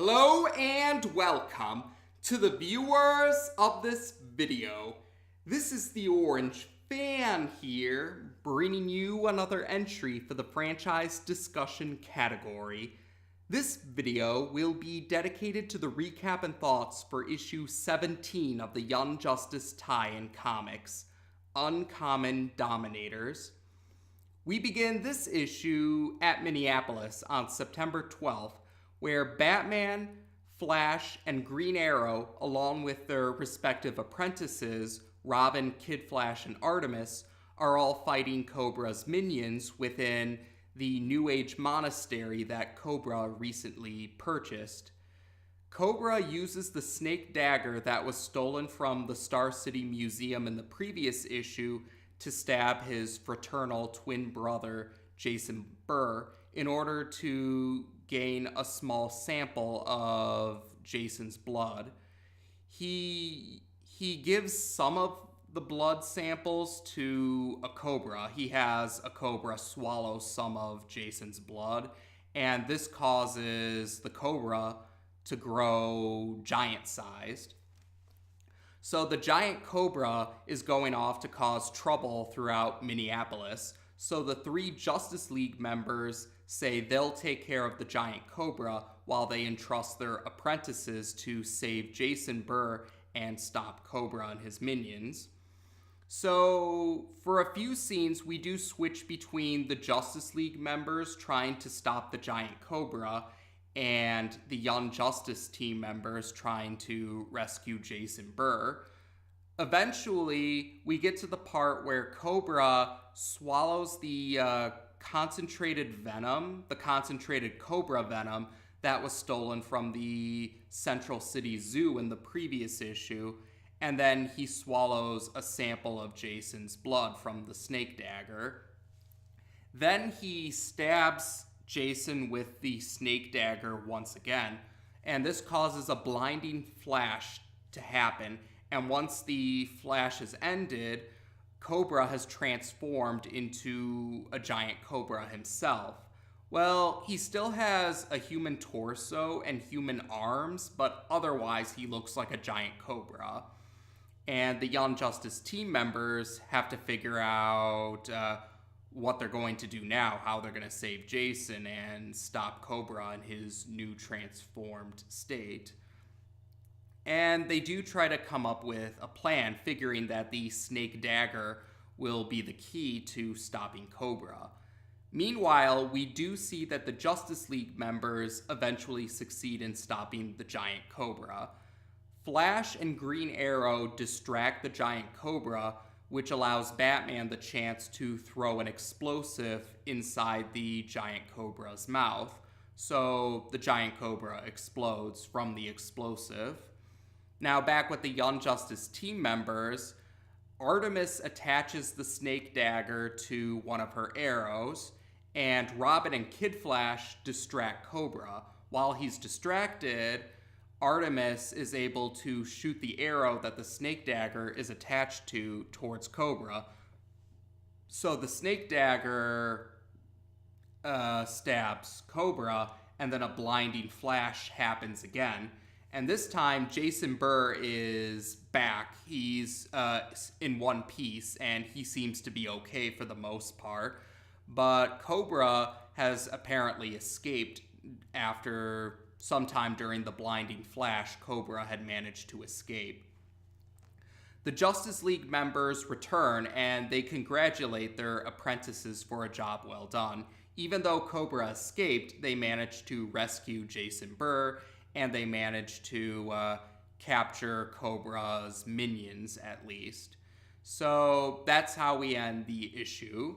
Hello and welcome to the viewers of this video. This is the Orange Fan here, bringing you another entry for the franchise discussion category. This video will be dedicated to the recap and thoughts for issue 17 of the Young Justice tie-in comics, Uncommon Dominators. We begin this issue at Minneapolis on September 12th, where Batman, Flash, and Green Arrow, along with their respective apprentices, Robin, Kid Flash, and Artemis, are all fighting Kobra's minions within the New Age monastery that Kobra recently purchased. Kobra uses the snake dagger that was stolen from the Star City Museum in the previous issue to stab his fraternal twin brother, Jason Burr, in order to gain a small sample of Jason's blood. He gives some of the blood samples to a cobra. He has a cobra swallow some of Jason's blood, and this causes the cobra to grow giant-sized. So the giant cobra is going off to cause trouble throughout Minneapolis. So the three Justice League members say they'll take care of the giant cobra while they entrust their apprentices to save Jason Burr and stop Kobra and his minions. So for a few scenes, we do switch between the Justice League members trying to stop the giant cobra and the Young Justice team members trying to rescue Jason Burr. Eventually, we get to the part where Kobra swallows the concentrated venom, the concentrated cobra venom that was stolen from the Central City Zoo in the previous issue, and then he swallows a sample of Jason's blood from the snake dagger. Then he stabs Jason with the snake dagger once again, and this causes a blinding flash to happen, and once the flash has ended, Kobra has transformed into a giant cobra himself. Well, he still has a human torso and human arms, but otherwise he looks like a giant cobra. And the Young Justice team members have to figure out what they're going to do now, how they're going to save Jason and stop Kobra in his new transformed state. And they do try to come up with a plan, figuring that the snake dagger will be the key to stopping Kobra. Meanwhile, we do see that the Justice League members eventually succeed in stopping the giant cobra. Flash and Green Arrow distract the giant cobra, which allows Batman the chance to throw an explosive inside the giant cobra's mouth. So the giant cobra explodes from the explosive. Now back with the Young Justice team members, Artemis attaches the snake dagger to one of her arrows, and Robin and Kid Flash distract Kobra. While he's distracted, Artemis is able to shoot the arrow that the snake dagger is attached to towards Kobra. So the snake dagger stabs Kobra, and then a blinding flash happens again. And this time, Jason Burr is back. He's in one piece, and he seems to be okay for the most part. But Kobra has apparently escaped after sometime during the blinding flash. Kobra had managed to escape. The Justice League members return, and they congratulate their apprentices for a job well done. Even though Kobra escaped, they managed to rescue Jason Burr, and they managed to capture Kobra's minions, at least. So that's how we end the issue.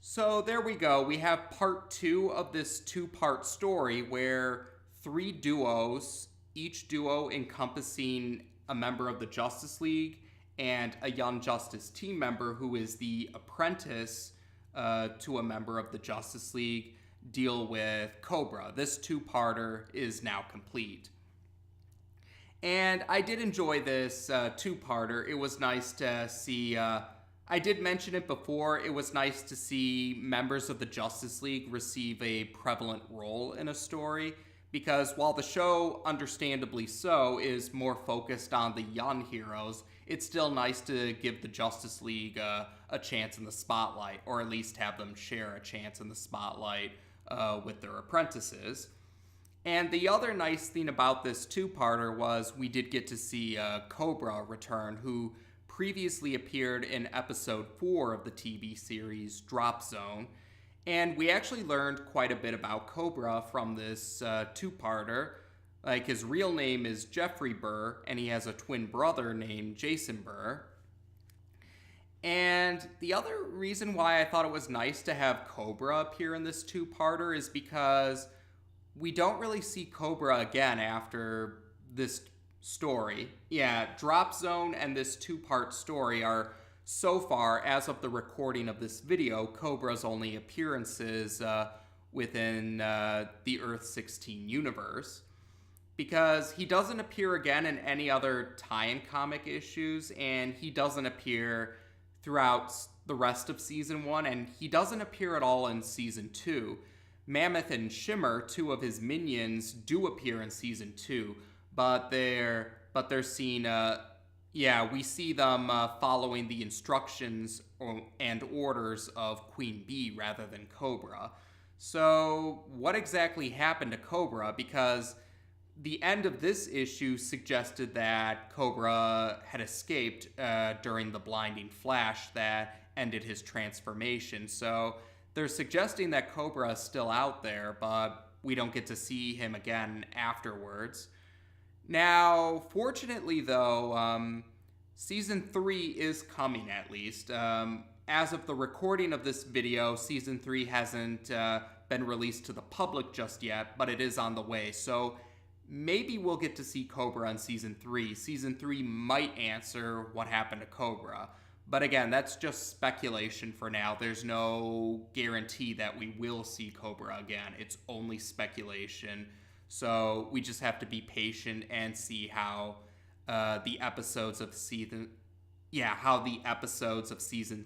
So there we go. We have part 2 of this 2-part story where 3 duos, each duo encompassing a member of the Justice League and a Young Justice team member who is the apprentice to a member of the Justice League, deal with Kobra. This 2-parter is now complete. And I did enjoy this 2-parter. It was nice to see, I did mention it before, it was nice to see members of the Justice League receive a prevalent role in a story. because while the show, understandably so, is more focused on the young heroes, it's still nice to give the Justice League a chance in the spotlight, or at least have them share a chance in the spotlight with their apprentices. And the other nice thing about this two-parter was we did get to see Kobra return, who previously appeared in episode 4 of the TV series Drop Zone. And we actually learned quite a bit about Kobra from this two-parter. Like, his real name is Jeffrey Burr, and he has a twin brother named Jason Burr. And the other reason why I thought it was nice to have Kobra appear in this two-parter is because we don't really see Kobra again after this story. Yeah, Drop Zone and this two-part story are, so far, as of the recording of this video, Kobra's only appearances within the Earth-16 universe. Because he doesn't appear again in any other tie-in comic issues, and he doesn't appear throughout the rest of Season 1, and he doesn't appear at all in Season 2. Mammoth and Shimmer, two of his minions, do appear in Season 2, but they're seen, we see them following the instructions and orders of Queen Bee rather than Kobra. So what exactly happened to Kobra? Because the end of this issue suggested that Kobra had escaped during the blinding flash that ended his transformation. So they're suggesting that Kobra is still out there, but we don't get to see him again afterwards. Now, fortunately, though, Season 3 is coming, at least. As of the recording of this video, Season 3 hasn't been released to the public just yet, but it is on the way. So maybe we'll get to see Kobra in Season 3. Season 3 might answer what happened to Kobra. But again, that's just speculation for now. There's no guarantee that we will see Kobra again. It's only speculation. So we just have to be patient and see how the episodes of Season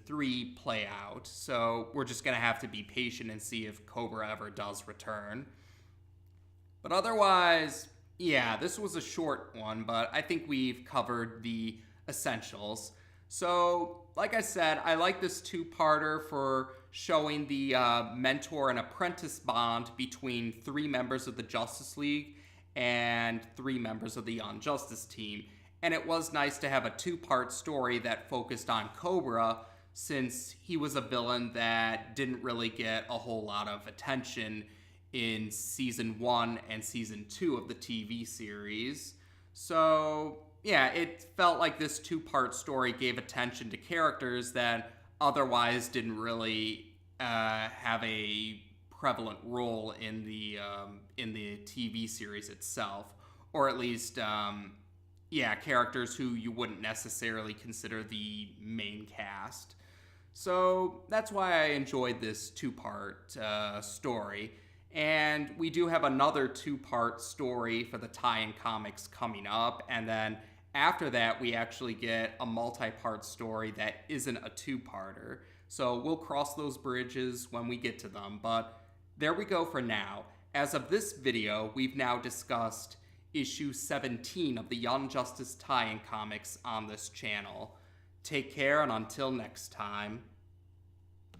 3 play out. So we're just gonna have to be patient and see if Kobra ever does return. But otherwise, this was a short one, but I think we've covered the essentials. So, like I said, I like this two-parter for showing the mentor and apprentice bond between 3 members of the Justice League and 3 members of the Young Justice team. And it was nice to have a two-part story that focused on Kobra, since he was a villain that didn't really get a whole lot of attention in Season 1 and Season 2 of the TV series. So it felt like this two-part story gave attention to characters that otherwise didn't really have a prevalent role in the TV series itself, or at least characters who you wouldn't necessarily consider the main cast. So that's why I enjoyed this two-part story. And we do have another two-part story for the tie-in comics coming up, and then after that, we actually get a multi-part story that isn't a two-parter. So we'll cross those bridges when we get to them, but there we go for now. As of this video, we've now discussed issue 17 of the Young Justice tie-in comics on this channel. Take care, and until next time.